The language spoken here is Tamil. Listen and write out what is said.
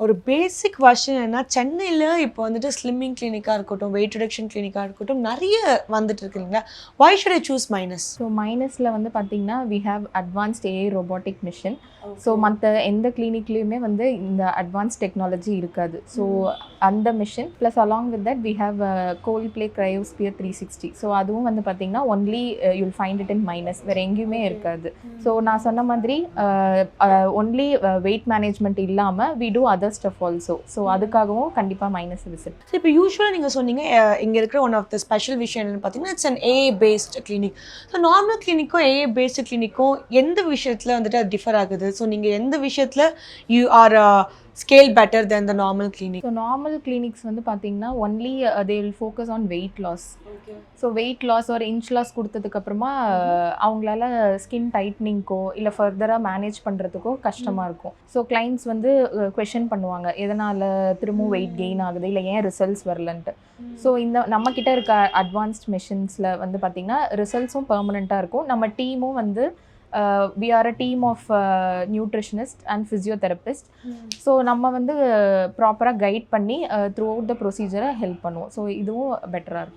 ஒரு பேசிக் வெர்ஷன் என்னன்னா, சென்னையில இப்போ வந்துட்டு ஸ்லிம்மிங் கிளினிக்கா இருக்கட்டும், வெயிட் ரிடக்ஷன் கிளினிக்கா இருக்கட்டும், நெறைய வந்துட்டு இருக்கு இல்லைங்களா? Why should I choose Minus? So மைனஸில் வந்து பார்த்தீங்கன்னா we have advanced AI robotic machine. So மற்ற எந்த கிளினிக்லேயுமே வந்து இந்த அட்வான்ஸ் டெக்னாலஜி இருக்காது. ஸோ அந்த machine plus along with that we have cool play cryosphere 360. So அதுவும் வந்து பார்த்தீங்கன்னா only you'll find it in Minus, வேறு எங்கேயுமே இருக்காது. ஸோ நான் சொன்ன மாதிரி ஒன்லி வெயிட் மேனேஜ்மெண்ட் இல்லாமல் we do other stuff also. So அதுக்காகவும் கண்டிப்பாக மைனஸ் விசிட். ஸோ இப்போ யூசுவலாக நீங்கள் சொன்னீங்க இங்கே இருக்கிற ஒன் ஆஃப் த ஸ்பெஷல் விஷயம் என்னென்னு பார்த்தீங்கன்னா, it's an AI based clinic. So normal கிளினிக்கும் ஏஐ பேஸ்டு கிளினிக்கும் எந்த விஷயத்தில் வந்துட்டு அது டிஃபர் ஆகுது? ஸோ நீங்கள் எந்த விஷயத்தில் you are scale better then the normal clinic? So normal clinics வந்து பார்த்தீங்கன்னா only they will focus on weight loss. So weight loss ஒரு இன்ச் லாஸ் கொடுத்ததுக்கப்புறமா அவங்களால ஸ்கின் டைட்னிங்க்கோ இல்லை ஃபர்தராக மேனேஜ் பண்ணுறதுக்கோ கஷ்டமாக இருக்கும். ஸோ கிளைண்ட்ஸ் வந்து கொஷின் பண்ணுவாங்க, எதனால் திரும்பவும் வெயிட் கெயின் ஆகுது, இல்லை ஏன் ரிசல்ட்ஸ் வரலன்ட்டு. ஸோ இந்த நம்மக்கிட்ட இருக்க அட்வான்ஸ்ட் மிஷின்ஸில் வந்து பார்த்திங்கன்னா ரிசல்ட்ஸும் பெர்மனெண்ட்டாக இருக்கும். நம்ம டீமும் வந்து we are a team of nutritionist and physiotherapist. So நம்ம வந்து ப்ராப்பராக கைட் பண்ணி த்ரூ அவுட் த ப்ரொசீஜரை ஹெல்ப் பண்ணுவோம். ஸோ இதுவும் பெட்டராக இருக்கும்.